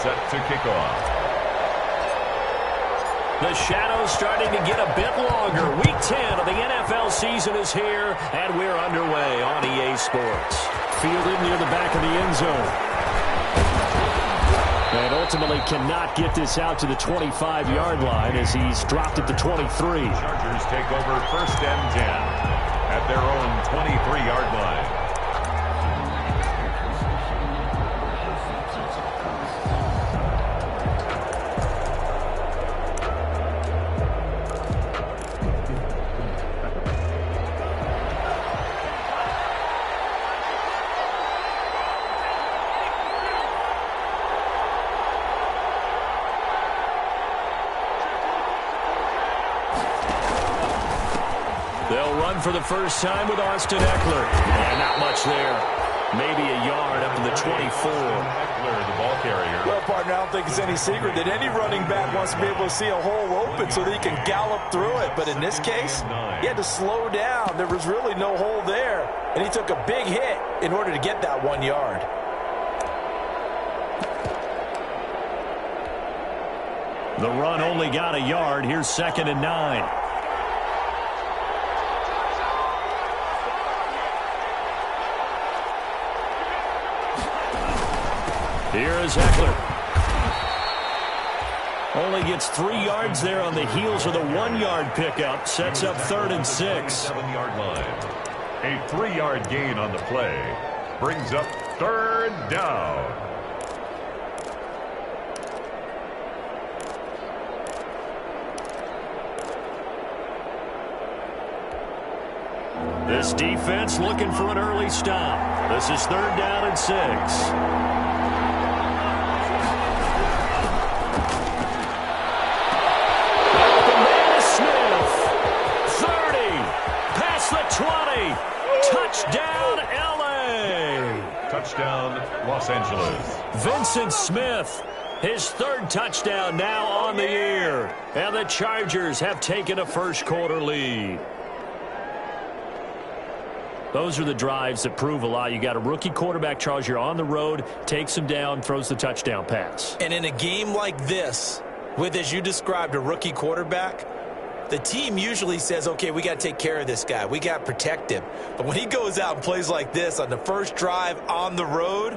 Set to kick off. The shadow's starting to get a bit longer. Week 10 of the NFL season is here, and we're underway on EA Sports. Fielded near the back of the end zone. And ultimately cannot get this out to the 25-yard line as he's dropped at the 23. Chargers take over 1st and 10 at their own 23-yard line. They'll run for the first time with Austin Eckler. And not much there. Maybe a yard up to the 24. Eckler, the ball carrier. Well, partner, I don't think it's any secret that any running back wants to be able to see a hole open so that he can gallop through it. But in this case, he had to slow down. There was really no hole there. And he took a big hit in order to get that 1 yard. The run only got a yard. Here's 2nd and 9. Here is Eckler. Only gets 3 yards there on the heels of the 1-yard pickup. Sets up 3rd and 6. 7-yard line. A 3-yard gain on the play. Brings up 3rd down. This defense looking for an early stop. This is 3rd down and 6. Touchdown, L.A. Touchdown, Los Angeles. Vincent Smith, his 3rd touchdown now on the year. And the Chargers have taken a first-quarter lead. Those are the drives that prove a lot. You got a rookie quarterback, Charles. You're on the road, takes him down, throws the touchdown pass. And in a game like this, with, as you described, a rookie quarterback, the team usually says, okay, we got to take care of this guy. We got to protect him. But when he goes out and plays like this on the first drive on the road,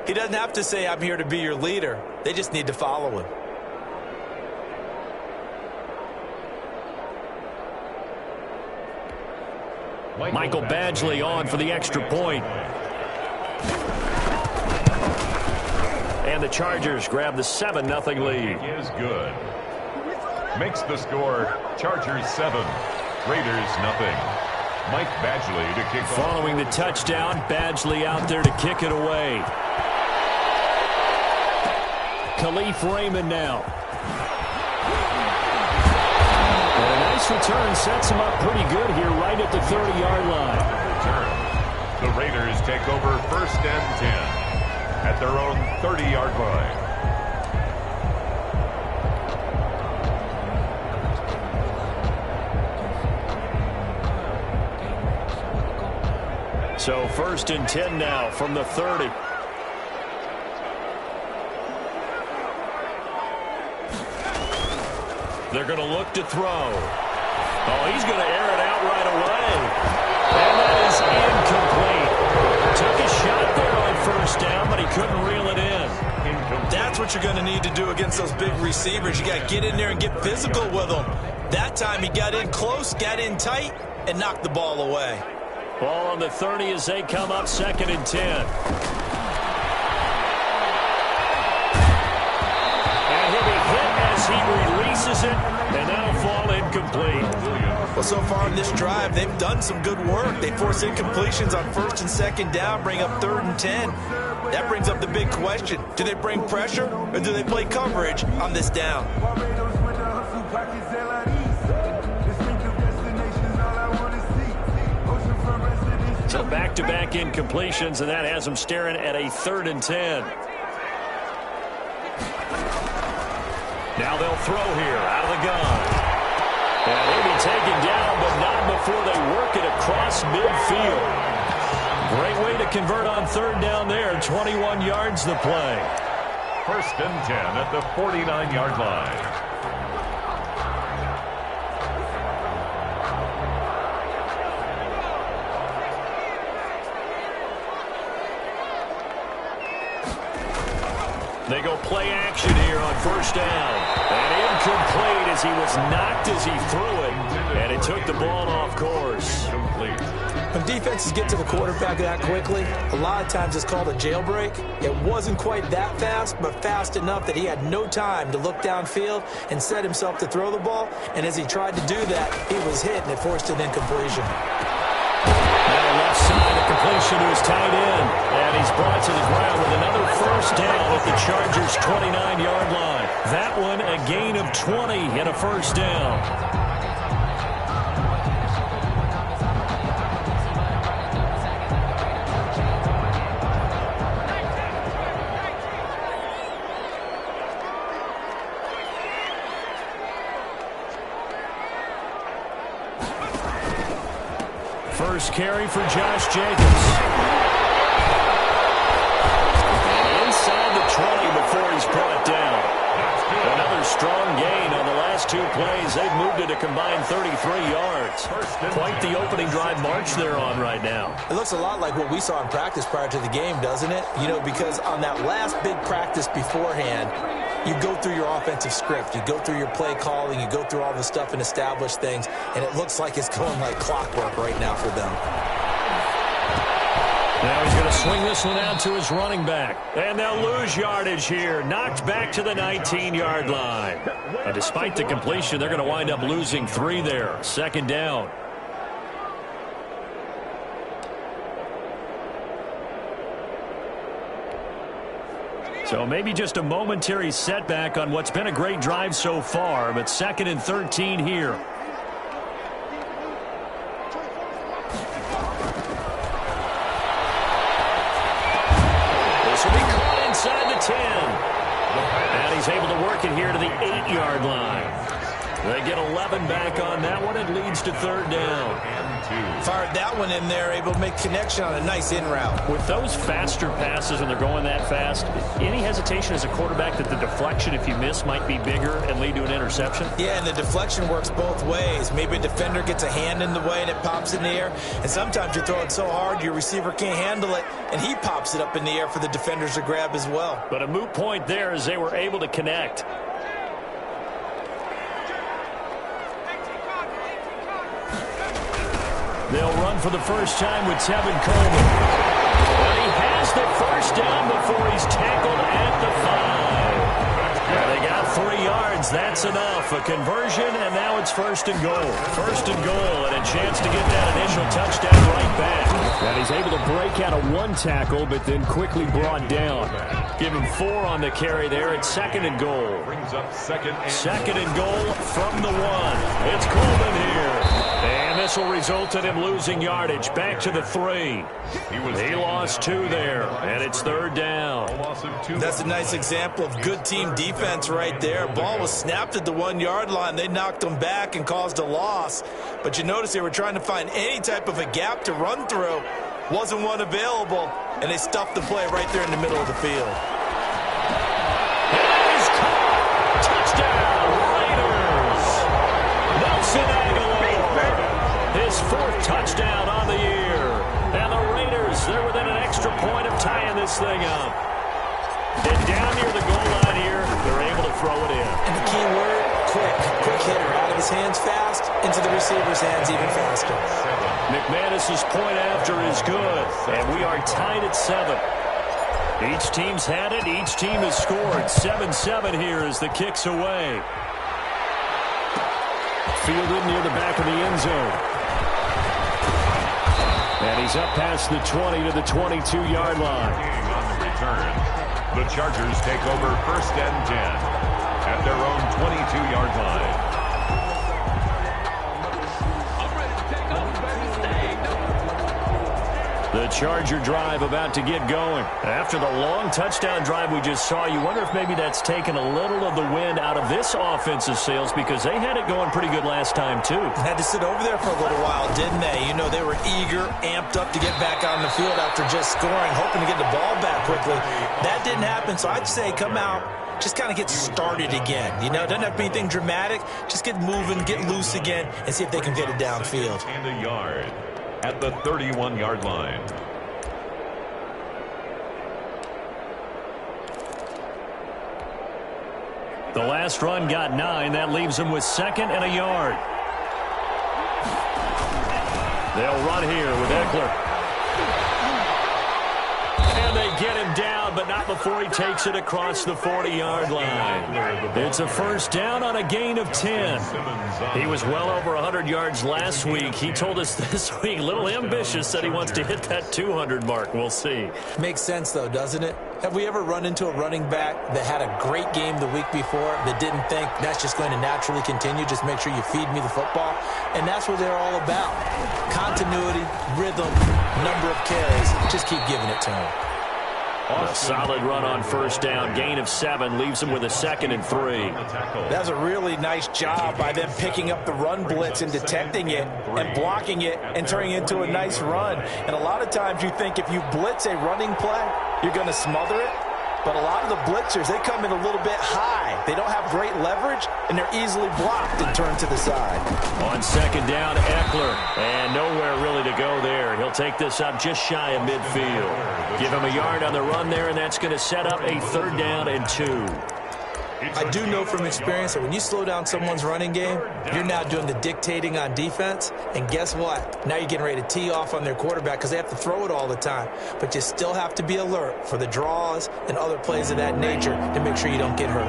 he doesn't have to say, I'm here to be your leader. They just need to follow him. Michael Badgley on for the extra point. And the Chargers grab the 7-0 lead. He is good. Makes the score Chargers 7, Raiders nothing. Mike Badgley to kick off. Following the touchdown, Badgley out there to kick it away. Khalif Raymond now. And a nice return sets him up pretty good here right at the 30-yard line. Return. The Raiders take over 1st and 10 at their own 30-yard line. So 1st and 10 now from the 30. They're going to look to throw. Oh, he's going to air it out right away. And that is incomplete. Took a shot there on 1st down, but he couldn't reel it in. Incomplete. That's what you're going to need to do against those big receivers. You got to get in there and get physical with them. That time he got in close, got in tight, and knocked the ball away. Ball on the 30 as they come up 2nd and 10. And he'll be hit as he releases it, and that'll fall incomplete. Well, so far in this drive, they've done some good work. They force incompletions on 1st and 2nd down, bring up 3rd and 10. That brings up the big question. Do they bring pressure, or do they play coverage on this down? So back-to-back incompletions, and that has them staring at a 3rd and 10. Now they'll throw here out of the gun. And they'll be taken down, but not before they work it across midfield. Great way to convert on 3rd down there. 21 yards the play. First and 10 at the 49-yard line. They go play action here on first down. And incomplete as he was knocked as he threw it. And it took the ball off course. Complete. When defenses get to the quarterback that quickly, a lot of times it's called a jailbreak. It wasn't quite that fast, but fast enough that he had no time to look downfield and set himself to throw the ball. And as he tried to do that, he was hit, and it forced an incompletion. Now left side, a completion to his tight end. And he's brought to the ground with another first down at the Chargers' 29-yard line. That one a gain of 20 and a first down. First carry for Josh Jacobs. And inside the 20 before he's brought down. Another strong gain on the last two plays. They've moved it a combined 33 yards. Quite the opening drive march they're on right now. It looks a lot like what we saw in practice prior to the game, doesn't it? You know, because on that last big practice beforehand, you go through your offensive script. You go through your play calling. You go through all the stuff and establish things. And it looks like it's going like clockwork right now for them. Now he's going to swing this one out to his running back. And they'll lose yardage here. Knocked back to the 19-yard line. And despite the completion, they're going to wind up losing 3 there. Second down. So maybe just a momentary setback on what's been a great drive so far, but 2nd and 13 here. This will be caught inside the 10. And he's able to work it here to the 8-yard line. They get 11 back on that one. It leads to 3rd down. Fired that one in there, able to make connection on a nice in route. With those faster passes and they're going that fast, any hesitation as a quarterback that the deflection, if you miss, might be bigger and lead to an interception? Yeah, and the deflection works both ways. Maybe a defender gets a hand in the way and it pops in the air. And sometimes you throw it so hard your receiver can't handle it, and he pops it up in the air for the defenders to grab as well. But a moot point there as they were able to connect. They'll run for the first time with Tevin Coleman. But he has the first down before he's tackled at the 5. And they got 3 yards. That's enough. A conversion, and now it's 1st and goal. 1st and goal, and a chance to get that initial touchdown right back. And he's able to break out of 1 tackle, but then quickly brought down. Give him 4 on the carry there. It's 2nd and goal. Brings up 2nd and goal from the 1. It's Coleman here. And this will result in him losing yardage. Back to the 3. He lost 2 there, and it's 3rd down. That's a nice example of good team defense right there. Ball was snapped at the 1-yard line. They knocked him back and caused a loss. But you notice they were trying to find any type of a gap to run through. Wasn't one available, and they stuffed the play right there in the middle of the field. Touchdown, Raiders! Nelson Aguilar, his 4th touchdown on the year. And the Raiders, they're within an extra point of tying this thing up. And down near the goal line here, they're able to throw it in. And the key word, quick. Quick hitter. Out of his hands fast, into the receiver's hands even faster. McManus's point after is good. And we are tied at 7. Each team's had it. Each team has scored. 7-7 here as the kick's away. Fielded near the back of the end zone. And he's up past the 20 to the 22-yard line. On the return, the Chargers take over 1st and 10 at their own 22-yard line. The Charger drive about to get going. After the long touchdown drive we just saw, you wonder if maybe that's taken a little of the wind out of this offensive sails because they had it going pretty good last time, too. Had to sit over there for a little while, didn't they? You know, they were eager, amped up to get back on the field after just scoring, hoping to get the ball back quickly. That didn't happen, so I'd say come out, just kind of get started again. You know, doesn't have to be anything dramatic. Just get moving, get loose again, and see if they can get it downfield. And a yard at the 31-yard line. The last run got 9. That leaves them with 2nd and a yard. They'll run here with Eckler. And they get him down, but not before he takes it across the 40-yard line. It's a first down on a gain of 10. He was well over 100 yards last week. He told us this week, a little ambitious, said he wants to hit that 200 mark. We'll see. Makes sense, though, doesn't it? Have we ever run into a running back that had a great game the week before that didn't think that's just going to naturally continue? Just make sure you feed me the football. And that's what they're all about. Continuity, rhythm, number of carries. Just keep giving it to him. A solid run on first down. Gain of 7 leaves him with a 2nd and 3. That's a really nice job by them picking up the run blitz and detecting it and blocking it and turning it into a nice run. And a lot of times you think if you blitz a running play, you're going to smother it. But a lot of the blitzers, they come in a little bit high. They don't have great leverage, and they're easily blocked and turned to the side. On 2nd down, Eckler. And nowhere really to go there. He'll take this up just shy of midfield. Give him a yard on the run there, and that's going to set up a 3rd down and 2. I do know from experience that when you slow down someone's running game, you're now doing the dictating on defense. And guess what? Now you're getting ready to tee off on their quarterback because they have to throw it all the time. But you still have to be alert for the draws and other plays of that nature to make sure you don't get hurt.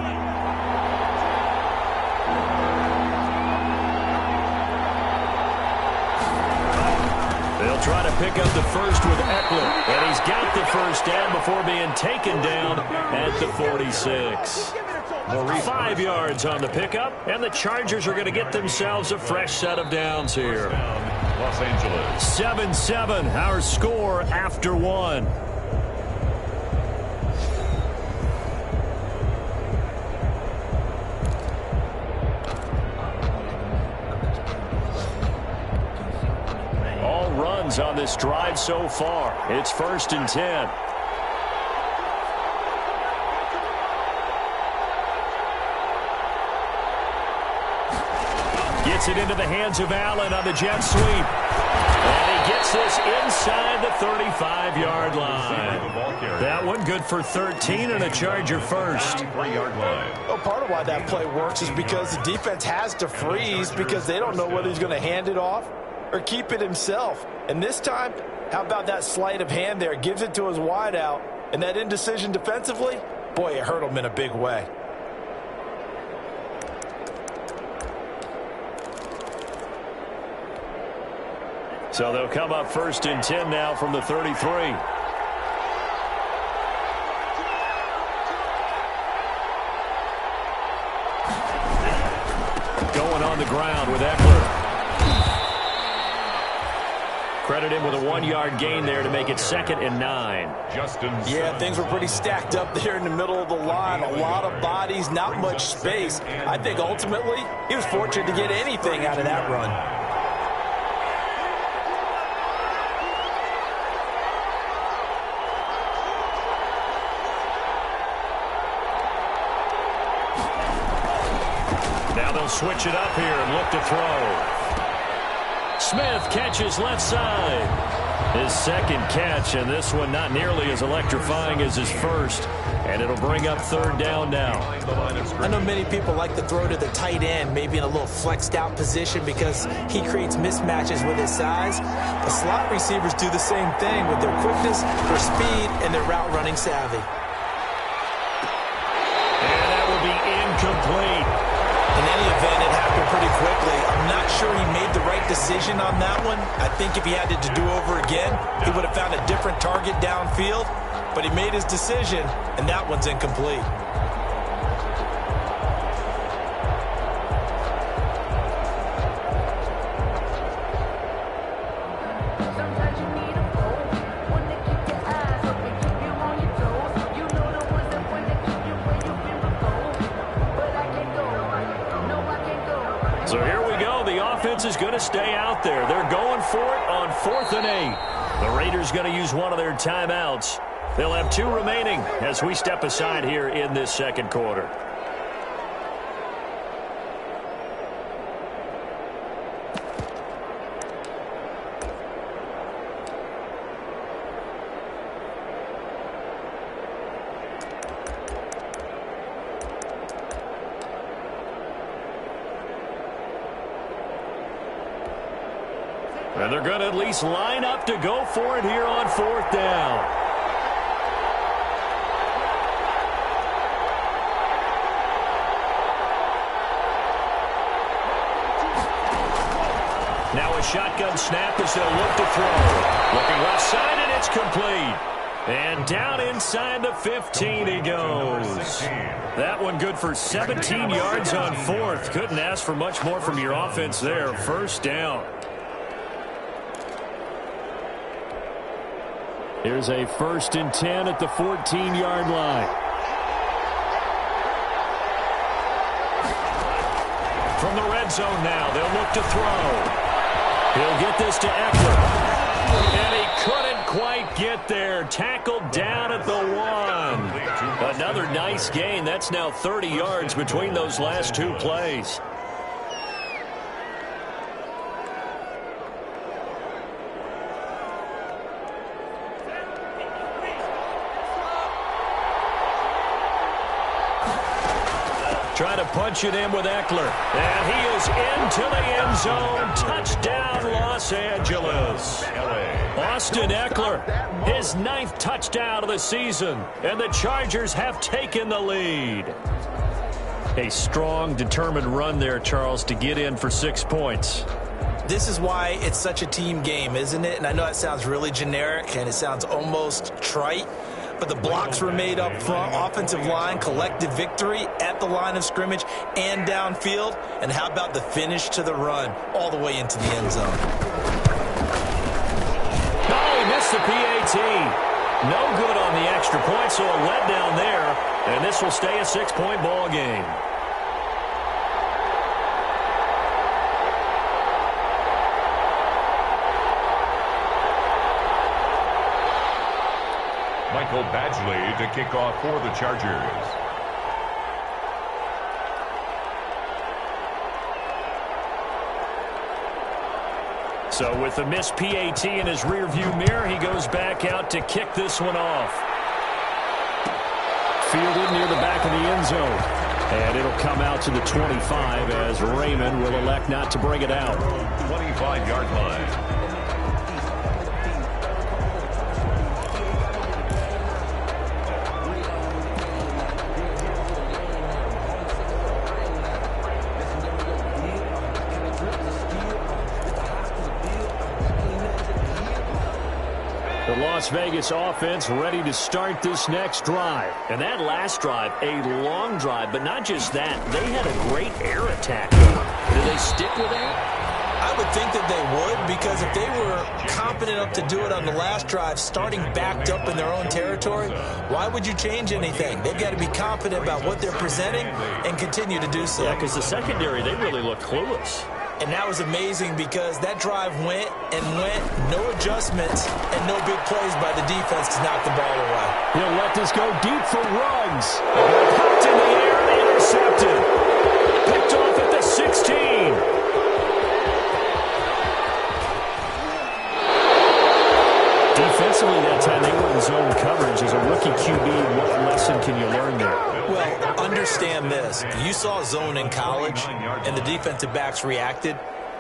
They'll try to pick up the first with Eckler. And he's got the first down before being taken down at the 46. 5 yards on the pickup, and the Chargers are going to get themselves a fresh set of downs here. Los Angeles. 7-7, our score after 1. All runs on this drive so far. It's 1st and 10. Gets it into the hands of Allen on the jet sweep. And he gets this inside the 35-yard line. That one good for 13 and a Charger first. 3-yard line. Well, part of why that play works is because the defense has to freeze because they don't know whether he's going to hand it off or keep it himself. And this time, how about that sleight of hand there? Gives it to his wideout. And that indecision defensively, boy, it hurt him in a big way. So they'll come up 1st and 10 now from the 33. Going on the ground with Eckler. Credit him with a 1-yard gain there to make it 2nd and 9. Yeah, things were pretty stacked up there in the middle of the line. A lot of bodies, not much space. I think ultimately he was fortunate to get anything out of that run. Switch it up here and look to throw. Smith catches left side. His 2nd catch, and this one not nearly as electrifying as his first. And it'll bring up 3rd down now. I know many people like to throw to the tight end, maybe in a little flexed out position because he creates mismatches with his size. But slot receivers do the same thing with their quickness, their speed, and their route running savvy. And that will be incomplete. In any event, it happened pretty quickly. I'm not sure he made the right decision on that one. I think if he had it to do over again, he would have found a different target downfield. But he made his decision, and that one's incomplete. So here we go. The offense is going to stay out there. They're going for it on 4th and 8. The Raiders going to use one of their timeouts. They'll have 2 remaining as we step aside here in this second quarter. And they're going to at least line up to go for it here on 4th down. Now a shotgun snap as they'll look to throw. Looking left side, and it's complete. And down inside the 15 he goes. That one good for 17 yards on 4th. Couldn't ask for much more from your offense there. 1st down. Here's a 1st and 10 at the 14-yard line. From the red zone now, they'll look to throw. He'll get this to Eckler. And he couldn't quite get there. Tackled down at the 1. Another nice gain. That's now 30 yards between those last 2 plays. Trying to punch it in with Eckler. And he is into the end zone. Touchdown, Los Angeles. Austin Eckler, his 9th touchdown of the season. And the Chargers have taken the lead. A strong, determined run there, Charles, to get in for 6 points. This is why it's such a team game, isn't it? And I know it sounds really generic and it sounds almost trite. But the blocks were made up front, offensive line, collective victory at the line of scrimmage and downfield. And how about the finish to the run all the way into the end zone? Oh, he missed the PAT. No good on the extra point, so a letdown there. And this will stay a 6-point ball game. Michael Badgley to kick off for the Chargers. So with the missed PAT in his rearview mirror, he goes back out to kick this one off. Fielded near the back of the end zone. And it'll come out to the 25 as Raymond will elect not to bring it out. 25-yard line. The Las Vegas offense ready to start this next drive. And that last drive, a long drive, but not just that. They had a great air attack going. Do they stick with that? I would think that they would, because if they were confident enough to do it on the last drive, starting backed up in their own territory, why would you change anything? They've got to be confident about what they're presenting and continue to do so. Yeah, because the secondary, they really look clueless. And that was amazing because that drive went and went, no adjustments, and no big plays by the defense to knock the ball away. He'll let this go deep for Ruggs. Popped in the air and intercepted. Picked off at the 16. Defensively that time, they were in zone coverage. As a rookie QB, what lesson can you learn there? Well, understand this. You saw zone in college, and the defensive backs reacted,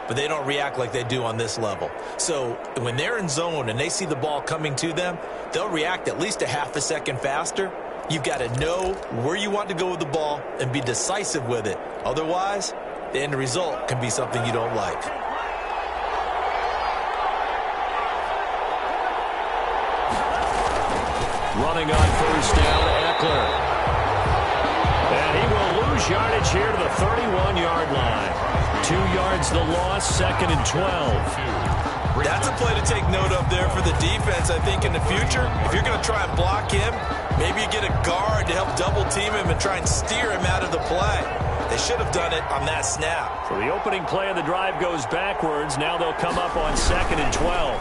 but they don't react like they do on this level. So when they're in zone and they see the ball coming to them, they'll react at least a half a second faster. You've got to know where you want to go with the ball and be decisive with it. Otherwise, the end result can be something you don't like. Running on first down, Eckler. And he will lose yardage here to the 31-yard line. 2 yards the loss, 2nd and 12. That's a play to take note of there for the defense, I think, in the future. If you're going to try and block him, maybe you get a guard to help double team him and try and steer him out of the play. They should have done it on that snap. So the opening play of the drive goes backwards. Now they'll come up on 2nd and 12.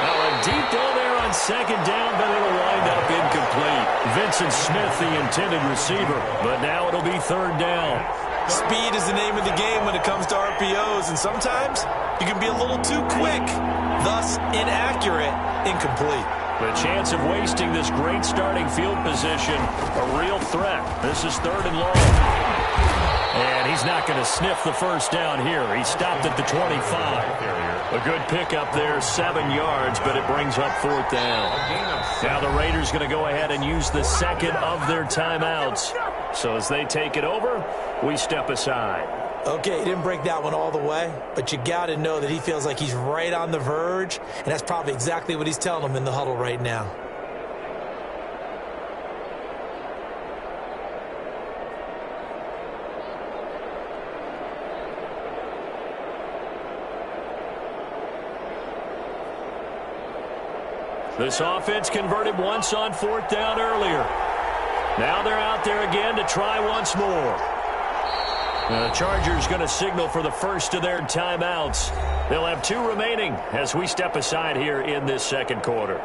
Now a deep ball there on 2nd down, but it'll wind up incomplete. Vincent Smith, the intended receiver, but now it'll be 3rd down. Speed is the name of the game when it comes to RPOs, and sometimes you can be a little too quick, thus inaccurate, incomplete. The chance of wasting this great starting field position, a real threat. This is 3rd and long. And he's not going to sniff the first down here. He stopped at the 25. A good pickup there, 7 yards, but it brings up 4th down. Now the Raiders going to go ahead and use the 2nd of their timeouts. So as they take it over, we step aside. Okay, he didn't break that one all the way, but you got to know that he feels like he's right on the verge, and that's probably exactly what he's telling them in the huddle right now. This offense converted once on 4th down earlier. Now they're out there again to try once more. The Chargers going to signal for the first of their timeouts. They'll have 2 remaining as we step aside here in this 2nd quarter.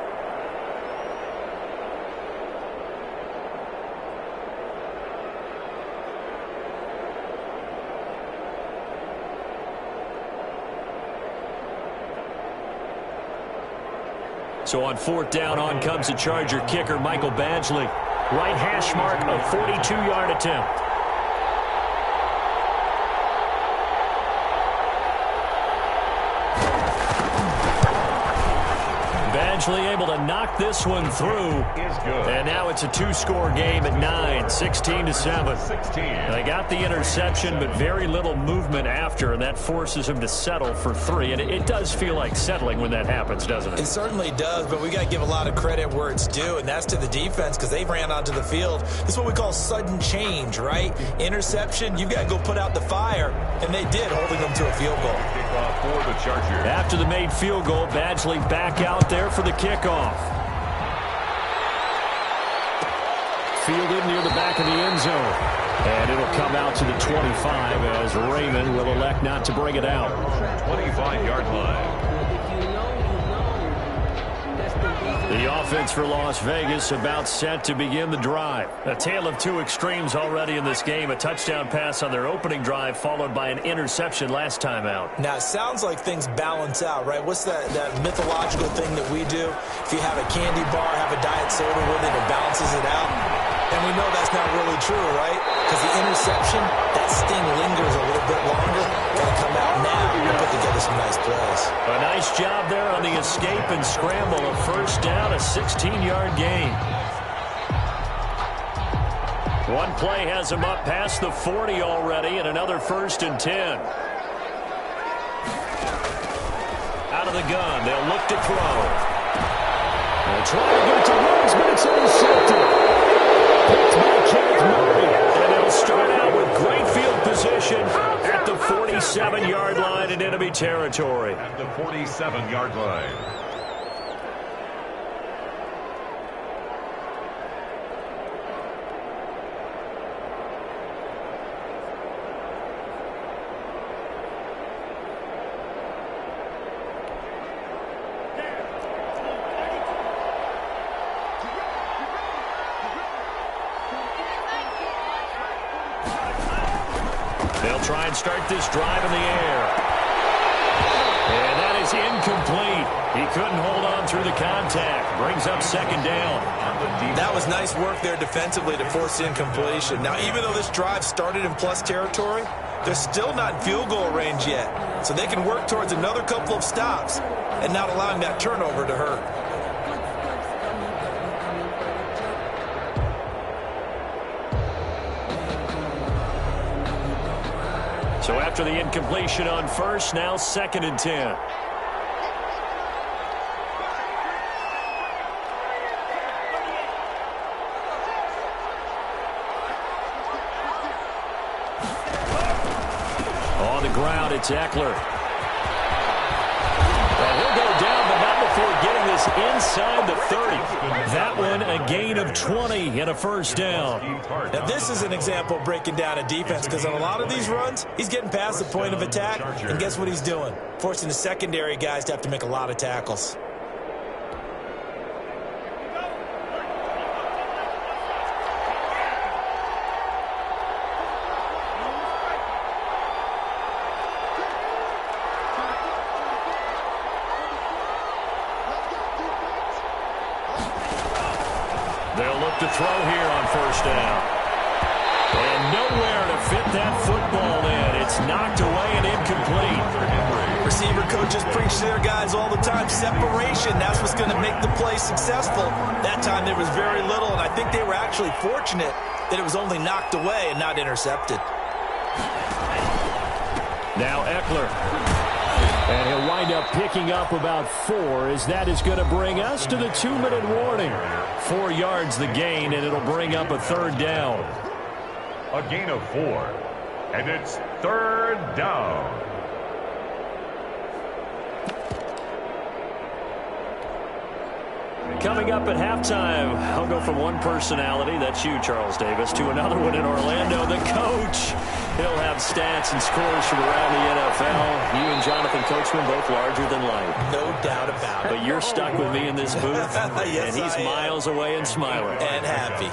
So on 4th down, on comes the Charger kicker, Michael Badgley. Right hash mark, a 42-yard attempt. Badgley able to knock this one through. And now it's a 2-score game at 9, 16-7. They got the interception, but very little movement after, and that forces him to settle for 3. And it does feel like settling when that happens, doesn't it? It certainly does, but we got to give a lot of credit where it's due, and that's to the defense because they ran onto the field. This is what we call sudden change, right? Interception, you got to go put out the fire, and they did, holding them to a field goal. Kickoff for the Chargers. After the made field goal, Badgley back out there for the kickoff. Fielded near the back of the end zone. And it'll come out to the 25 as Raymond will elect not to bring it out. 25-yard line. The offense for Las Vegas about set to begin the drive. A tale of 2 extremes already in this game. A touchdown pass on their opening drive followed by an interception last time out. Now, it sounds like things balance out, right? What's that mythological thing that we do? If you have a candy bar, have a diet soda with it, it balances it out. And we know that's not really true, right? Because the interception, that sting lingers a little bit longer. Got to come out now and put together some nice plays. A nice job there on the escape and scramble. A first down, a 16-yard gain. One play has him up past the 40 already, and another 1st and 10. Out of the gun, they'll look to throw. They'll try to get to Rhodes, but it's intercepted. Picked by Kenneth Murray. And they'll start out with great field position at the 47-yard line in enemy territory. At the 47-yard line. They'll try and start this drive in the air. And that is incomplete. He couldn't hold on through the contact. Brings up 2nd down. That was nice work there defensively to force incompletion. Now, even though this drive started in plus territory, they're still not in field goal range yet. So they can work towards another couple of stops and not allowing that turnover to hurt. So after the incompletion on 1st, now 2nd and 10. On the ground, it's Eckler. Well, he'll go down, but not before getting this inside the 30. That one a gain of 20 and a first down. Now this is an example of breaking down a defense, because on a lot of these runs, he's getting past the point of attack, and guess what he's doing? Forcing the secondary guys to have to make a lot of tackles. They'll look to throw here on first down. And nowhere to fit that football in. It's knocked away and incomplete. Receiver coaches preach to their guys all the time. Separation, that's what's going to make the play successful. That time there was very little, and I think they were actually fortunate that it was only knocked away and not intercepted. Now Eckler. And he'll wind up picking up about 4, as that is going to bring us to the 2-minute warning. 4 yards the gain, and it'll bring up a third down. A gain of 4, and it's third down. Coming up at halftime, I'll go from one personality, that's you, Charles Davis, to another one in Orlando, the coach. He'll have stats and scores from around the NFL. You and Jonathan Coachman both larger than life. No doubt about it. But you're stuck with me in this booth, yes, and he's miles away and smiling. And happy.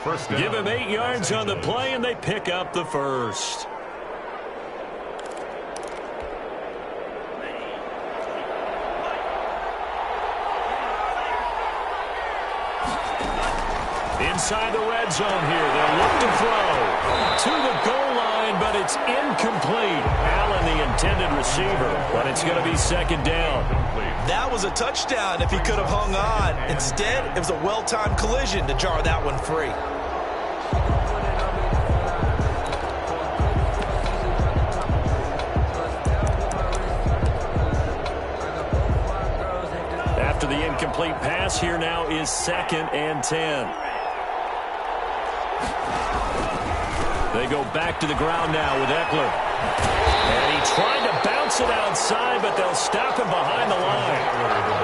First down. Give him 8 yards on the play, and they pick up the first. Inside the red zone here, they'll look to throw to the goal line, but it's incomplete. Allen, the intended receiver, but it's going to be second down. That was a touchdown if he could have hung on. Instead, it was a well-timed collision to jar that one free. After the incomplete pass, here now is 2nd and 10. They go back to the ground now with Eckler. And he tried to bounce it outside, but they'll stop him behind the line.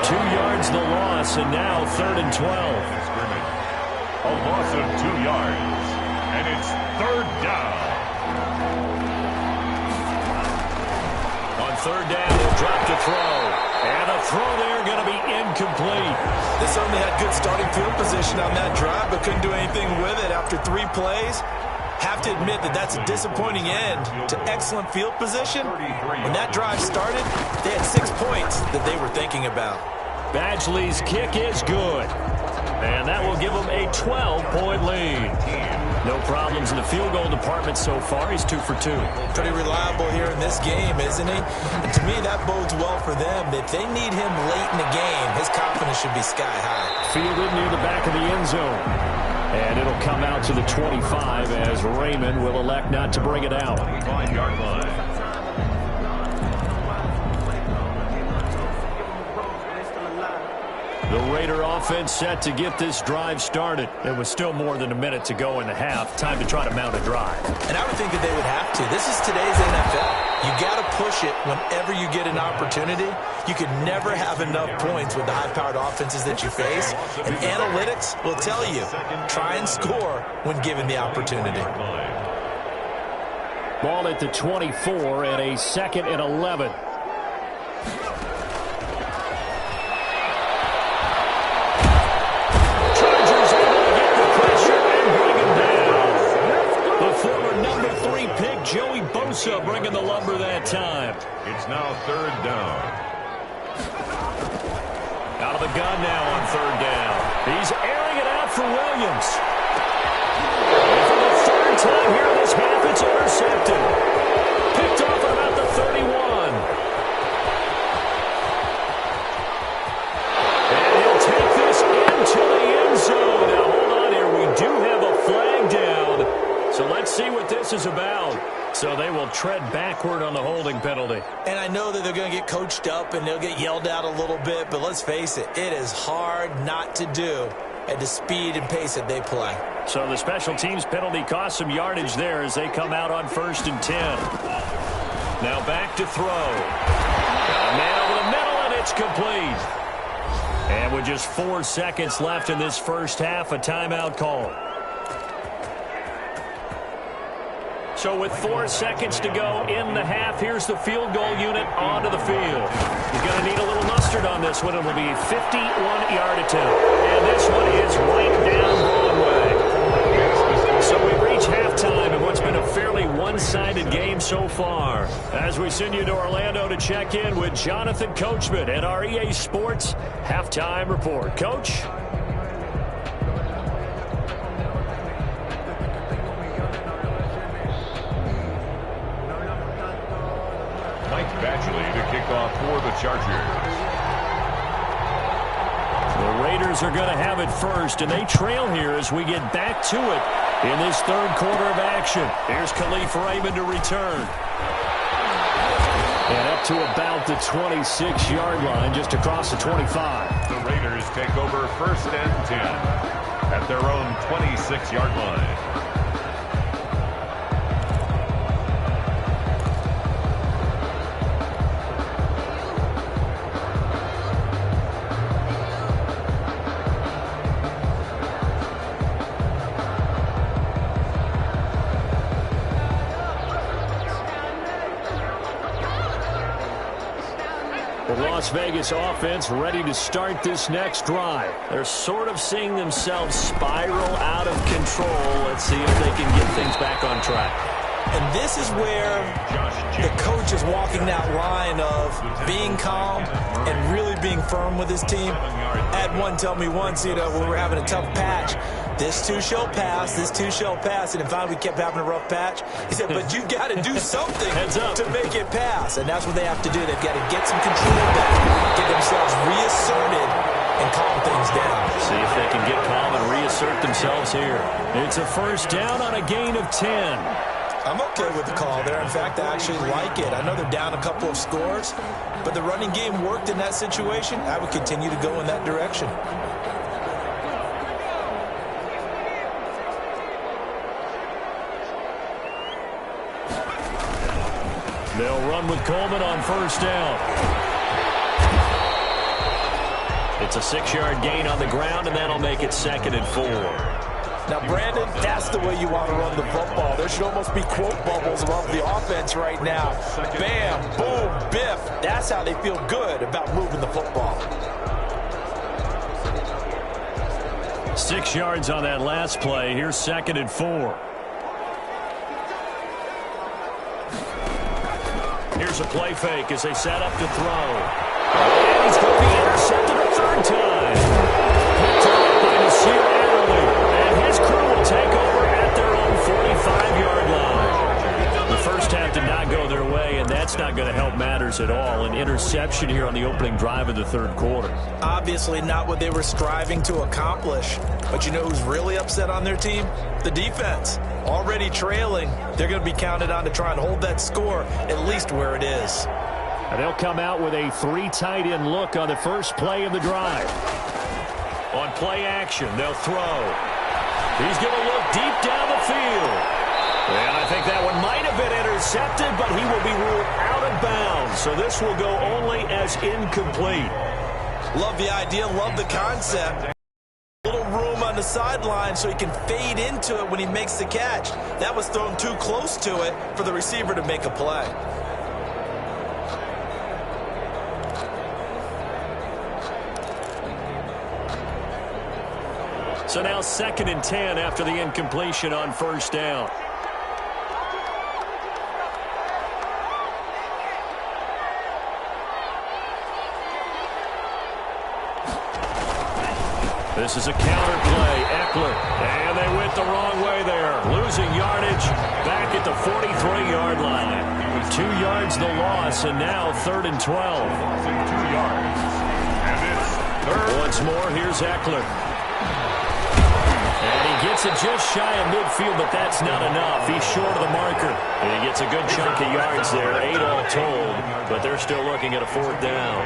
2 yards the loss, and now 3rd and 12. A loss of 2 yards, and it's third down. On third down, he'll drop to throw. And a throw there going to be incomplete. They certainly had good starting field position on that drive, but couldn't do anything with it after 3 plays. Have to admit that that's a disappointing end to excellent field position. When that drive started, they had 6 points that they were thinking about. Badgley's kick is good. And that will give them a 12-point lead. No problems in the field goal department so far. He's 2 for 2. Pretty reliable here in this game, isn't he? And to me, that bodes well for them. If they need him late in the game, his confidence should be sky high. Fielded near the back of the end zone. And it'll come out to the 25 as Raymond will elect not to bring it out. 5-yard line. The Raider offense set to get this drive started. There was still more than a minute to go in the half. Time to try to mount a drive. And I would think that they would have to. This is today's NFL. You got to push it whenever you get an opportunity. You can never have enough points with the high-powered offenses that you face. And analytics will tell you, try and score when given the opportunity. Ball at the 24 and a 2nd and 11. Joey Bosa bringing the lumber that time. It's now third down. Out of the gun now on third down. He's airing it out for Williams. And for the 3rd time here in this half, it's intercepted. Picked off at about the 31. And he'll take this into the end zone. Now hold on here. We do have a flag down. So let's see what this is about. So they will tread backward on the holding penalty. And I know that they're going to get coached up and they'll get yelled at a little bit, but let's face it, it is hard not to do at the speed and pace that they play. So the special teams penalty cost some yardage there as they come out on 1st and 10. Now back to throw. Got a man over the middle, and it's complete. And with just 4 seconds left in this first half, a timeout call. So with 4 seconds to go in the half, here's the field goal unit onto the field. He's going to need a little mustard on this one. It will be a 51-yard attempt. And this one is right down Broadway. So we reach halftime in what's been a fairly one-sided game so far. As we send you to Orlando to check in with Jonathan Coachman at our EA Sports Halftime Report. Coach? To kick off for the Chargers. The Raiders are going to have it first, and they trail here as we get back to it in this third quarter of action. Here's Khalif Raymond to return. And up to about the 26-yard line, just across the 25. The Raiders take over first and 10 at their own 26-yard line. Las Vegas offense ready to start this next drive. They're sort of seeing themselves spiral out of control. Let's see if they can get things back on track. And this is where the coach is walking that line of being calm and really being firm with his team. I had one tell me once, when we were having a tough patch, this too shall pass, this too shall pass. And finally we kept having a rough patch. He said, but you've got to do something to make it pass. And that's what they have to do. They've got to get some control back, get themselves reasserted, and calm things down. See if they can get calm and reassert themselves here. It's a first down on a gain of 10. I'm okay with the call there. In fact, I actually like it. I know they're down a couple of scores, but the running game worked in that situation. I would continue to go in that direction. They'll run with Coleman on first down. It's a 6-yard gain on the ground, and that'll make it 2nd and 4. Now, Brandon, that's the way you want to run the football. There should almost be quote bubbles above the offense right now. Bam, boom, biff. That's how they feel good about moving the football. 6 yards on that last play. Here's 2nd and 4. Here's a play fake as they set up to throw. And he's going to be intercepted a third time. Picked up by Nasir Adderley. And his crew will take over at their own 45-yard line. The first half did not go their way, and that's not going to help matters at all. An interception here on the opening drive of the third quarter. Obviously not what they were striving to accomplish. But you know who's really upset on their team? The defense. Already trailing. They're going to be counted on to try and hold that score at least where it is. And they'll come out with a 3 tight end look on the first play of the drive. On play action, they'll throw. He's going to look deep down the field. And I think that one might have been intercepted, but he will be ruled out of bounds. So this will go only as incomplete. Love the idea, love the concept. Little room on the sideline so he can fade into it when he makes the catch. That was thrown too close to it for the receiver to make a play. So now 2nd and 10 after the incompletion on first down. This is a counter play. Eckler. And they went the wrong way there. Losing yardage back at the 43-yard line. 2 yards the loss, and now 3rd and 12. 2 yards. And it's 3rd. Once more, here's Eckler. And he gets it just shy of midfield, but that's not enough. He's short of the marker. And he gets a good chunk of yards there, 8 all told. But they're still looking at a 4th down.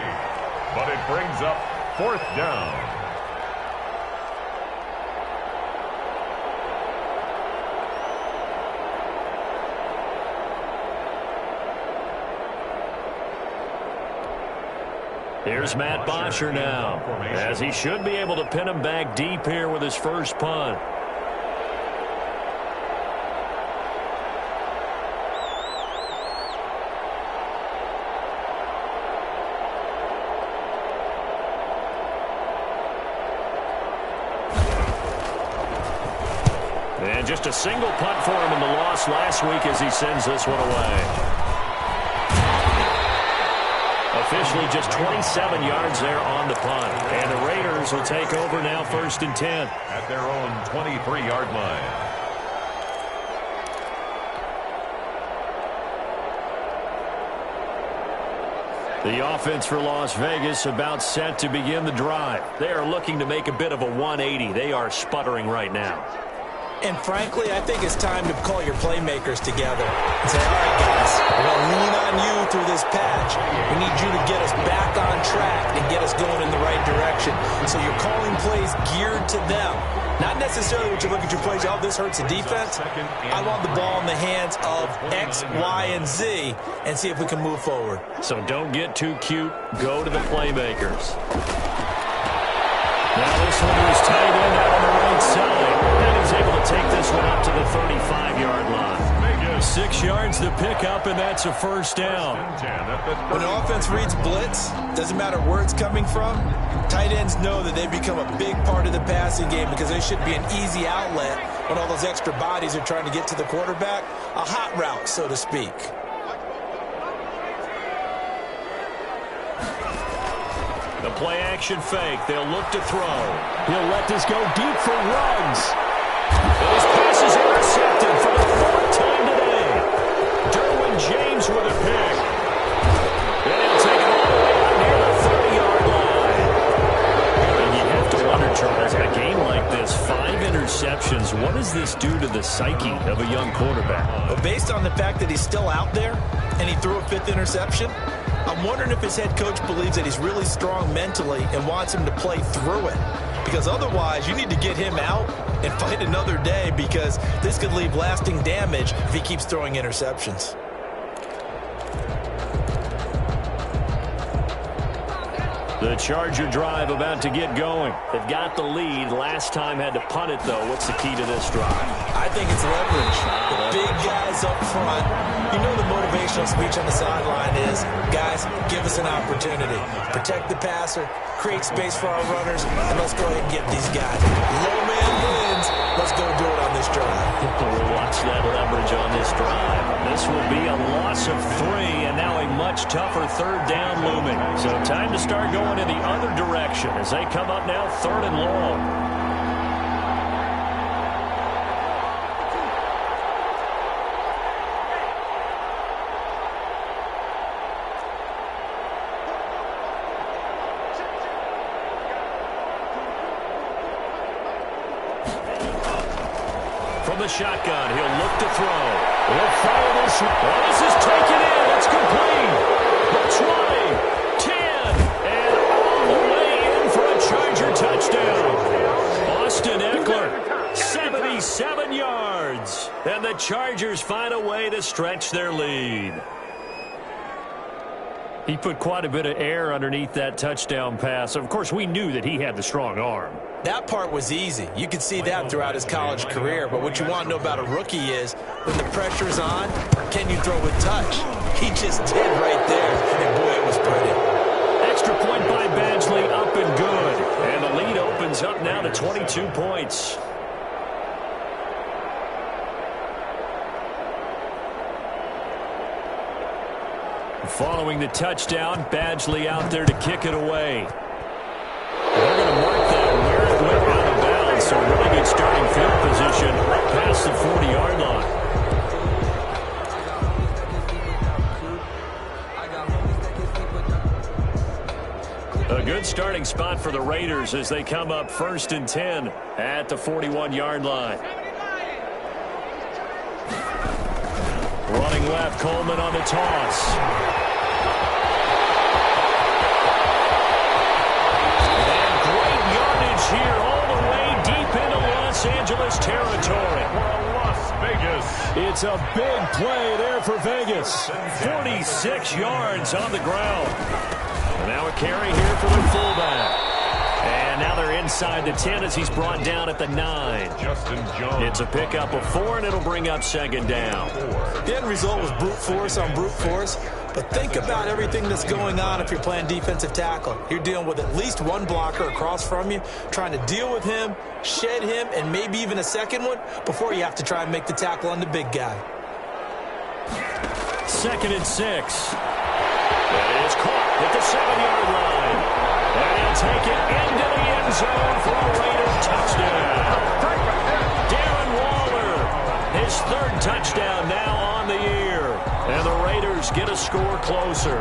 But it brings up 4th down. Here's Matt Bosher now, as he should be able to pin him back deep here with his first punt. And just a single punt for him in the loss last week as he sends this one away. Officially just 27 yards there on the punt. And the Raiders will take over now 1st and 10. At their own 23-yard line. The offense for Las Vegas about set to begin the drive. They are looking to make a bit of a 180. They are sputtering right now. And frankly, I think it's time to call your playmakers together and say, all right, guys, we're going to lean on you through this patch. We need you to get us back on track and get us going in the right direction. So you're calling plays geared to them. Not necessarily what you look at your plays, oh, this hurts the defense. I want the ball in the hands of X, Y, and Z and see if we can move forward. So don't get too cute. Go to the playmakers. Now this one is tight end out on the right side. And he's able to take this one up to the 35-yard line. 6 yards to pick up, and that's a first down. When an offense reads blitz, doesn't matter where it's coming from, tight ends know that they become a big part of the passing game because they should be an easy outlet when all those extra bodies are trying to get to the quarterback. A hot route, so to speak. The play-action fake. They'll look to throw. He'll let this go deep for Ruggs. And his pass is intercepted for the 4th time today. Derwin James with a pick. And he'll take it all the way out near the 30-yard line. And you have to wonder, Charles, in a game like this, 5 interceptions, what does this do to the psyche of a young quarterback? But based on the fact that he's still out there and he threw a 5th interception, I'm wondering if his head coach believes that he's really strong mentally and wants him to play through it. Because otherwise, you need to get him out and fight another day because this could leave lasting damage if he keeps throwing interceptions. The Charger drive about to get going. They've got the lead. Last time had to punt it, though. What's the key to this drive? I think it's leverage. The big guys up front. You know the motivational speech on the sideline is, guys, give us an opportunity. Protect the passer, create space for our runners, and let's go ahead and get these guys. Low man wins. Let's go do it on this drive. We'll watch that leverage on this drive. This will be a loss of 3, and now a much tougher 3rd down looming. So time to start going in the other direction as they come up now 3rd and long. From the shotgun, he'll look to throw. He'll fire this. Oh, this is taken in. It's complete. The 20, 10, and all the way in for a Charger touchdown. Austin Eckler, 77 yards. And the Chargers find a way to stretch their lead. He put quite a bit of air underneath that touchdown pass. Of course, we knew that he had the strong arm. That part was easy. You could see that throughout his college career. But what you want to know about a rookie is when the pressure's on, can you throw with touch? He just did right there, and boy, it was pretty. Extra point by Badgley, up and good. And the lead opens up now to 22 points. Following the touchdown, Badgley out there to kick it away. They're going to mark that where it went out of bounds. So really good starting field position past the 40-yard line. A good starting spot for the Raiders as they come up 1st and 10 at the 41-yard line. Running left, Coleman on the toss. Here all the way deep into Los Angeles territory. Las Vegas. It's a big play there for Vegas. 46 yards on the ground. And now a carry here for the fullback. And now they're inside the 10 as he's brought down at the 9. Justin Jones. It's a pickup of 4, and it'll bring up second down. The end result was brute force on brute force. But think about everything that's going on if you're playing defensive tackle. You're dealing with at least one blocker across from you, trying to deal with him, shed him, and maybe even a second one before you have to try and make the tackle on the big guy. 2nd and 6. That is caught at the 7-yard line. And he'll take it into the end zone for a Raiders touchdown. Darren Waller, his 3rd touchdown now on the year. And the Raiders get a score closer.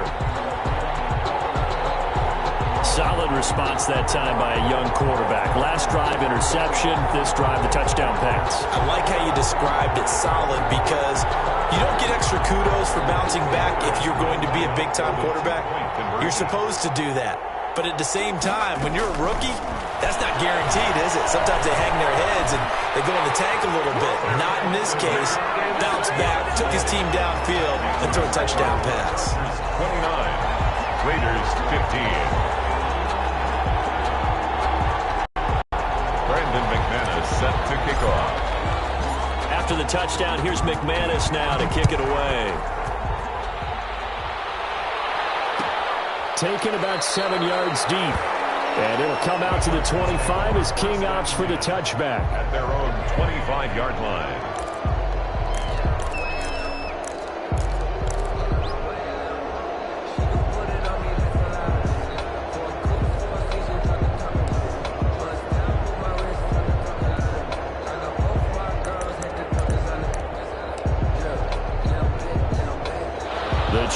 Solid response that time by a young quarterback. Last drive, interception. This drive, the touchdown pass. I like how you described it solid because you don't get extra kudos for bouncing back if you're going to be a big-time quarterback. You're supposed to do that. But at the same time, when you're a rookie, that's not guaranteed, is it? Sometimes they hang their heads and they go in the tank a little bit. Not in this case. Bounced back, took his team downfield, and threw a touchdown pass. 29, Raiders 15. Brandon McManus set to kick off. After the touchdown, here's McManus now to kick it away. Taken about 7 yards deep. And it'll come out to the 25 as King opts for the touchback. At their own 25-yard line.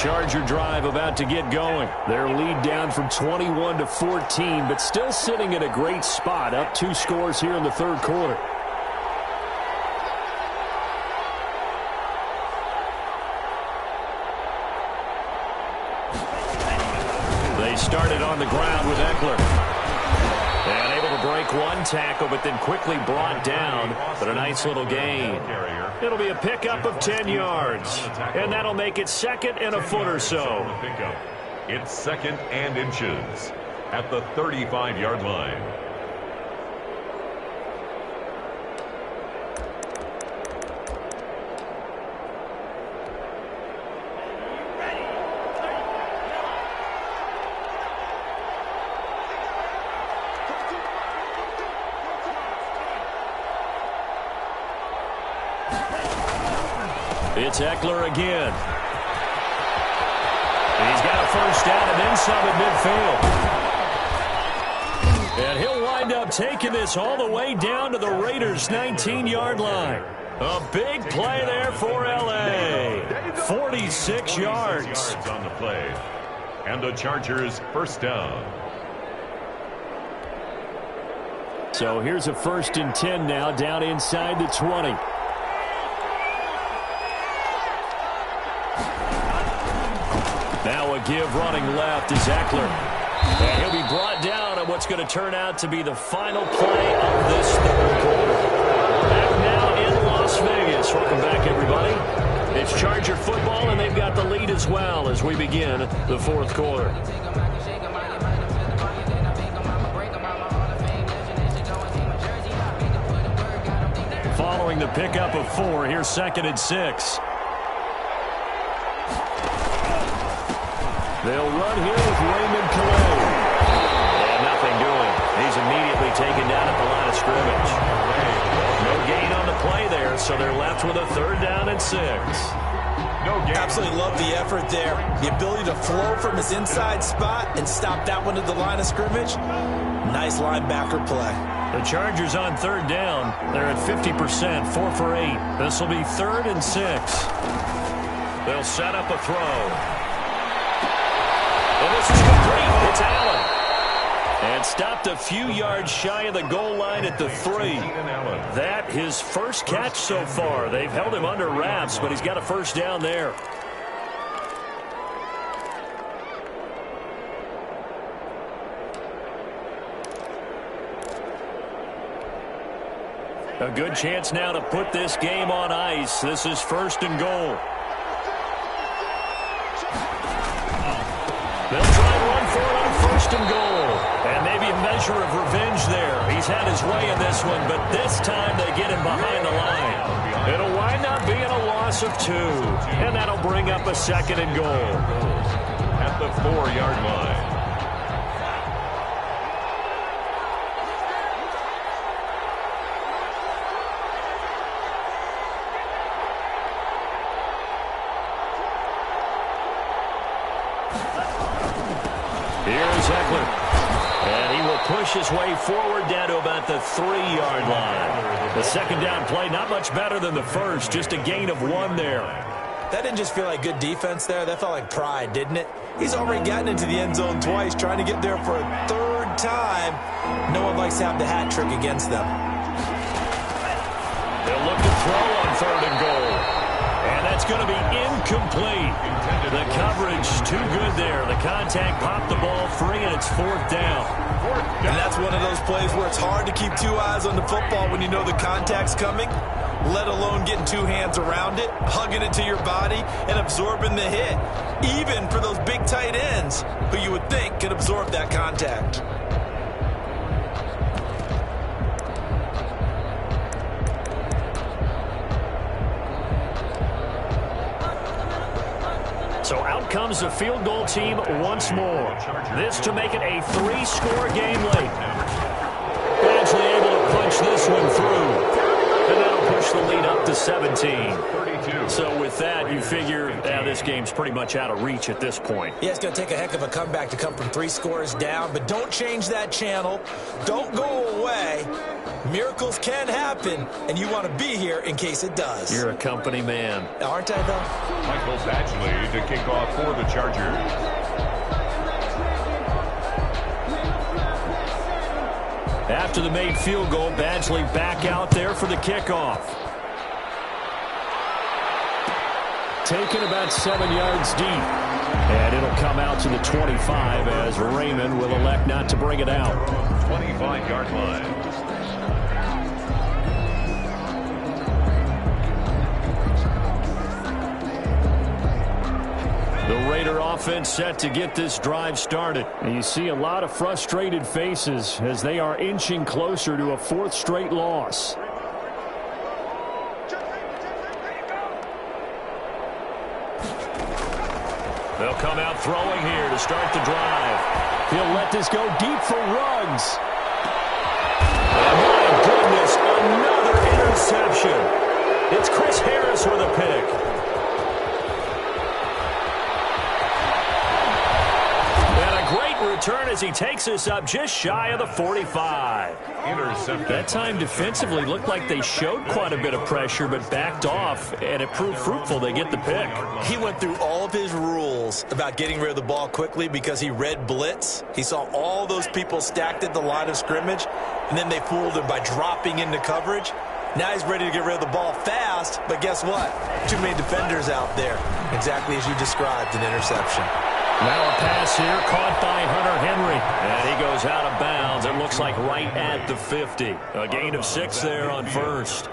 Charger drive about to get going. Their lead down from 21 to 14, but still sitting in a great spot, up 2 scores here in the 3rd quarter. They started on the ground with Eckler. And able to break one tackle, but then quickly brought down. But a nice little gain. It'll be a pickup of 10 yards. And that'll make it 2nd and a foot or so. It's 2nd and inches at the 35-yard line. It's Eckler again. He's got a first down and then some at midfield. And he'll wind up taking this all the way down to the Raiders' 19-yard line. A big play there for L.A. 46 yards. On the play. And the Chargers first down. So here's a 1st and 10 now down inside the 20. Now a give running left is Eckler. And he'll be brought down on what's going to turn out to be the final play of this 3rd quarter. Back now in Las Vegas. Welcome back, everybody. It's Charger football, and they've got the lead as well as we begin the 4th quarter. Following the pickup of 4, here's 2nd and 6. They'll run here with Raymond Calais. And nothing doing. He's immediately taken down at the line of scrimmage. No gain on the play there, so they're left with a 3rd down and 6. No gain. Absolutely love the effort there. The ability to flow from his inside spot and stop that one at the line of scrimmage. Nice linebacker play. The Chargers on 3rd down. They're at 50%, 4 for 8. This will be 3rd and 6. They'll set up a throw. And this is complete. It's Allen. And stopped a few yards shy of the goal line at the 3. That his first catch so far. They've held him under wraps, but he's got a first down there. A good chance now to put this game on ice. This is 1st and goal. They'll try and run for it first and goal. And maybe a measure of revenge there. He's had his way in this one, but this time they get him behind the line. It'll wind up being a loss of 2. And that'll bring up a second and goal. At the 4-yard line. Here's Eckler. And he will push his way forward down to about the 3-yard line. The second down play, not much better than the first, just a gain of 1 there. That didn't just feel like good defense there. That felt like pride, didn't it? He's already gotten into the end zone twice, trying to get there for a 3rd time. No one likes to have the hat trick against them. They'll look to throw on 3rd and goal. And that's going to be incomplete. The coverage too good there. The contact popped the ball free, and it's 4th down. And that's one of those plays where it's hard to keep 2 eyes on the football when you know the contact's coming, let alone getting 2 hands around it, hugging it to your body, and absorbing the hit, even for those big tight ends who you would think could absorb that contact. So out comes the field goal team once more. This to make it a 3-score game late. Badgley able to punch this one through. And that'll push the lead up to 17. So with that, you figure this game's pretty much out of reach at this point. Yeah, it's going to take a heck of a comeback to come from 3 scores down, but don't change that channel. Don't go away. Miracles can happen, and you want to be here in case it does. You're a company man. Aren't I, though? Michael Badgley to kick off for the Chargers. After the made field goal, Badgley back out there for the kickoff. Taken about 7 yards deep. And it'll come out to the 25 as Raymond will elect not to bring it out. 25-yard line. The Raider offense set to get this drive started. And you see a lot of frustrated faces as they are inching closer to a 4th straight loss. They'll come out throwing here to start the drive. He'll let this go deep for Ruggs. And my goodness, another interception. It's Chris Harris with a pick. Return as he takes us up just shy of the 45. Intercepted. That time defensively looked like they showed quite a bit of pressure but backed off, and it proved fruitful. They get the pick. He went through all of his rules about getting rid of the ball quickly because he read blitz. He saw all those people stacked at the line of scrimmage, and then they fooled him by dropping into coverage. Now he's ready to get rid of the ball fast, but guess what? Too many defenders out there. Exactly as you described, an interception. Now a pass here caught by Hunter Henry. And he goes out of bounds. It looks like right at the 50. A gain of 6 there on first.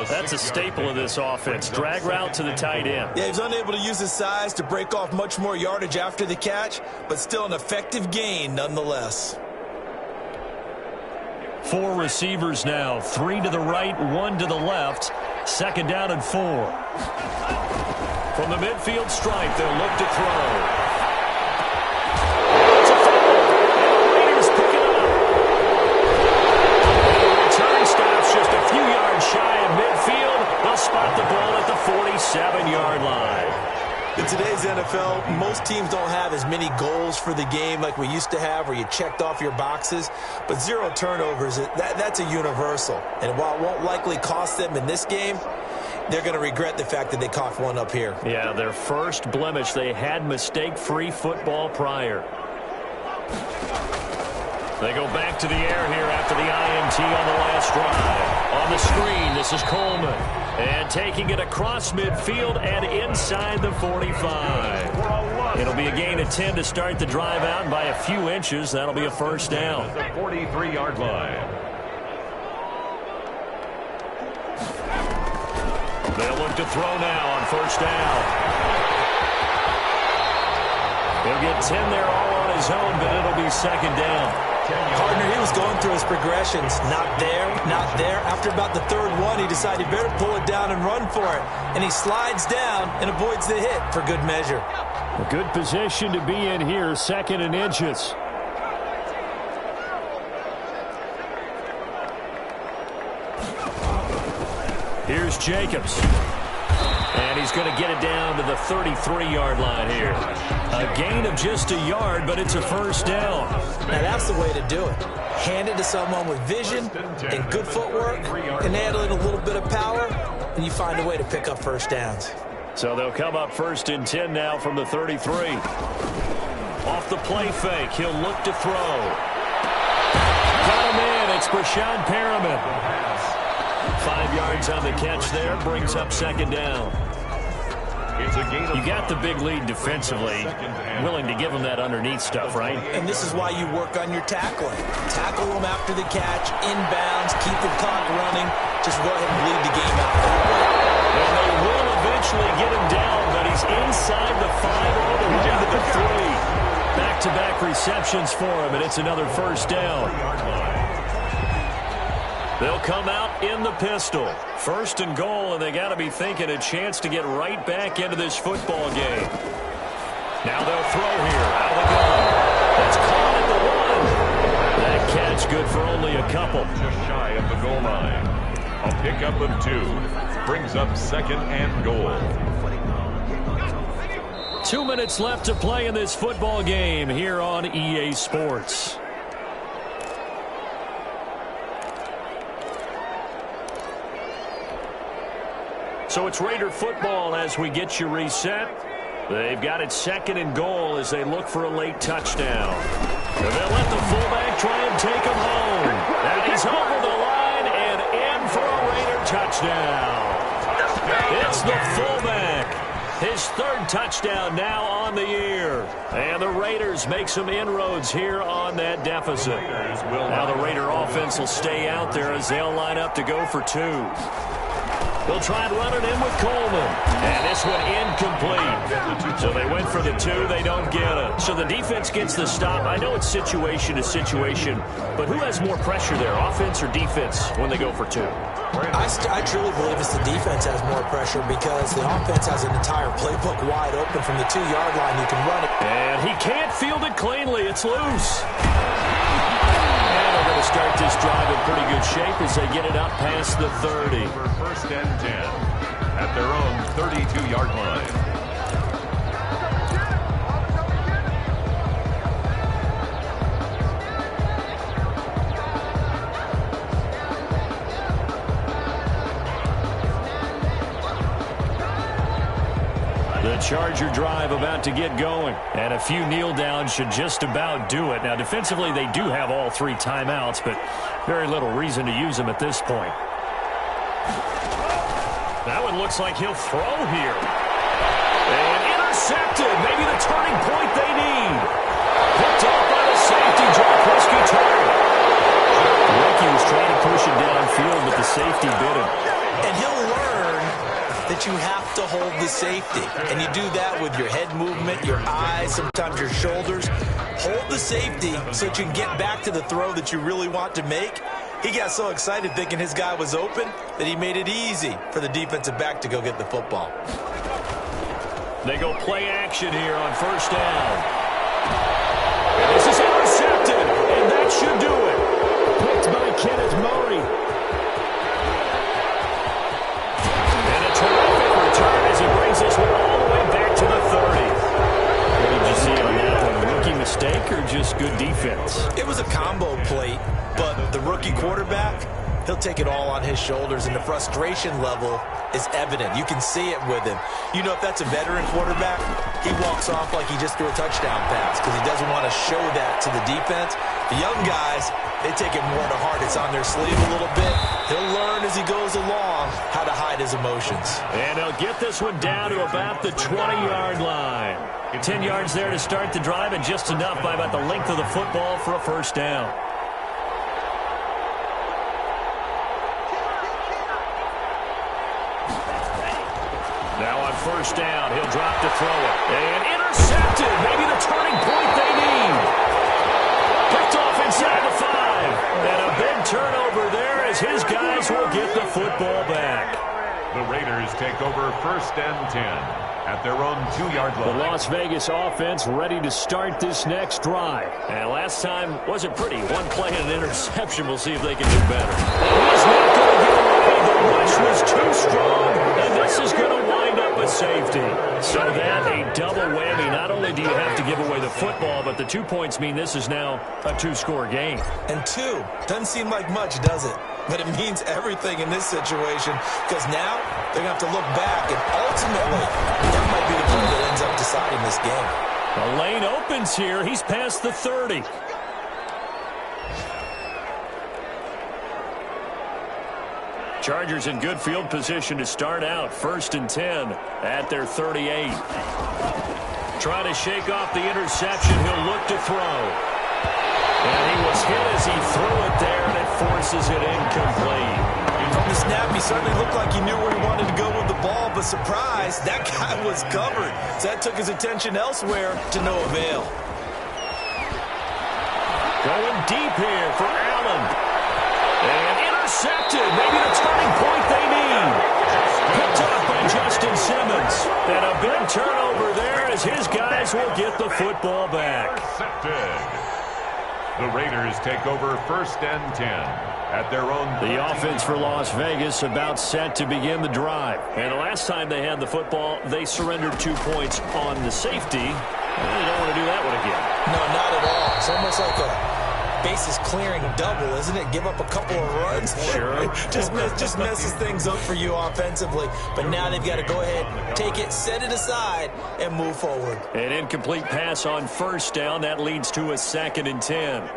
That's a staple of this offense. Drag route to the tight end. Yeah, he's unable to use his size to break off much more yardage after the catch, but still an effective gain nonetheless. 4 receivers now. 3 to the right, 1 to the left. 2nd down and 4. From the midfield stripe, they'll look to throw. Spot the ball at the 47-yard line. In today's NFL, most teams don't have as many goals for the game like we used to have where you checked off your boxes, but 0 turnovers, that's a universal. And while it won't likely cost them in this game, they're going to regret the fact that they coughed one up here. Yeah, their first blemish. They had mistake-free football prior. They go back to the air here after the INT on the last drive. On the screen, this is Coleman. And taking it across midfield and inside the 45. It'll be a gain of 10 to start the drive out. And by a few inches, that'll be a first down. The 43-yard line. They'll look to throw now on first down. He'll get 10 there all on his own, but it'll be second down. Partner, he was going through his progressions. Not there, not there. After about the third one, he decided he better pull it down and run for it. And he slides down and avoids the hit for good measure. A good position to be in here, 2nd and inches. Here's Jacobs. And he's going to get it down to the 33-yard line here. A gain of just a yard, but it's a first down. Now that's the way to do it. Hand it to someone with vision and good footwork, and add in a little bit of power, and you find a way to pick up first downs. So they'll come up 1st and 10 now from the 33. Off the play fake, he'll look to throw. Got him in, it's Brashad Perriman. 5 yards on the catch there, brings up second down. You got the big lead defensively, willing to give them that underneath stuff, right? And this is why you work on your tackling. Tackle them after the catch, inbounds, keep the clock running. Just go ahead and bleed the game out. And they will eventually get him down, but he's inside the 5 all the way to the 3. Back-to-back receptions for him, and it's another first down. They'll come out in the pistol. 1st and goal, and they got to be thinking a chance to get right back into this football game. Now they'll throw here. Out of the gun. That's caught at the 1. That catch good for only a couple. Just shy of the goal line. A pickup of 2. Brings up 2nd and goal. 2 minutes left to play in this football game here on EA Sports. So it's Raider football as we get you reset. They've got it 2nd and goal as they look for a late touchdown. And they'll let the fullback try and take him home. And he's over the line and in for a Raider touchdown. It's the fullback. His 3rd touchdown now on the year. And the Raiders make some inroads here on that deficit. Now the Raider offense will stay out there as they'll line up to go for 2. They'll try and run it in with Coleman. And this one incomplete. So they went for the 2. They don't get it. So the defense gets the stop. I know it's situation to situation, but who has more pressure there, offense or defense, when they go for 2? I truly believe it's the defense has more pressure because the offense has an entire playbook wide open from the 2-yard line. You can run it. And he can't field it cleanly. It's loose. Start this drive in pretty good shape as they get it up past the 30. For 1st and 10 at their own 32-yard line. The Charger drive about to get going. And a few kneel downs should just about do it. Now, defensively, they do have all 3 timeouts, but very little reason to use them at this point. That one looks like he'll throw here. And intercepted. Maybe the turning point they need. Picked off by the safety. Drop rescue target. Ricky was trying to push it downfield, but the safety bit him. And he'll learn that you have to hold the safety. And you do that with your head movement, your eyes, sometimes your shoulders. Hold the safety so that you can get back to the throw that you really want to make. He got so excited thinking his guy was open that he made it easy for the defensive back to go get the football. They go play action here on 1st down. And this is intercepted, and that should do it. Picked by Kenneth Murray. And a terrific return as he brings this one all the way back to the 30. What did you see on that one? A rookie mistake or just good defense? It was a combo plate, but the rookie quarterback, he'll take it all on his shoulders, and the frustration level is evident. You can see it with him. You know, if that's a veteran quarterback, he walks off like he just threw a touchdown pass because he doesn't want to show that to the defense. The young guys, they take it more to heart. It's on their sleeve a little bit. He'll learn as he goes along how to hide his emotions. And he'll get this one down to about the 20-yard line. 10 yards there to start the drive, and just enough by about the length of the football for a first down. Now on first down, he'll drop to throw it. And intercepted. Maybe the turning point they need. Picked off inside the 5. And a big turnover there as his guys will get the football back. The Raiders take over first and 10 at their own 2-yard line. The Las Vegas offense ready to start this next drive. And last time wasn't pretty. One play and an interception. We'll see if they can do better. He's not going to get away. The rush was too strong, and this is going to wind up a safety. So that a double whammy. Not only do you have to give away the football, but the 2 points mean this is now a 2-score game. And 2 doesn't seem like much, does it? But it means everything in this situation, because now they're going to have to look back, and ultimately, that might be the play that ends up deciding this game. The lane opens here. He's past the 30. Chargers in good field position to start out. First and 10 at their 38. Trying to shake off the interception. He'll look to throw. And he was hit as he threw it there, and it forces it incomplete. From the snap, he certainly looked like he knew where he wanted to go with the ball, but surprise, that guy was covered. So that took his attention elsewhere to no avail. Going deep here for Allen. And intercepted. Maybe the turning point they need. Picked up by Justin Simmons. And a big turnover there as his guys will get the football back. Intercepted. The Raiders take over first and 10 at their own. The offense for Las Vegas about set to begin the drive. And the last time they had the football, they surrendered 2 points on the safety. And they don't want to do that one again. No, not at all. It's almost like a bases clearing double, isn't it? Give up a couple of runs. Sure. just messes things up for you offensively. But now they've got to go ahead, take it, set it aside, and move forward. An incomplete pass on first down. That leads to a 2nd and 10.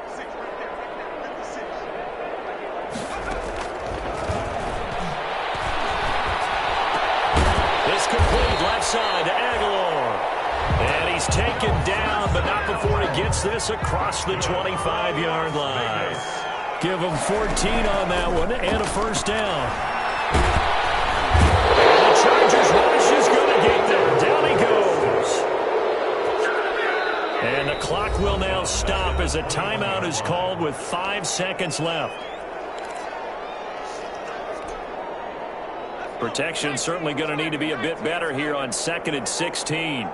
It's complete left side to Aguilar. And he's taken down, but not before he gets this across the 25-yard line. Give him 14 on that one and a first down. And the Chargers rush is going to get there. Down he goes. And the clock will now stop as a timeout is called with 5 seconds left. Protection certainly going to need to be a bit better here on 2nd and 16.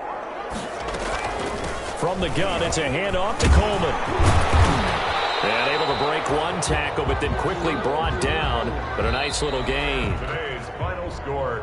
From the gun, it's a handoff to Coleman. And able to break one tackle, but then quickly brought down. But a nice little gain. Today's final score.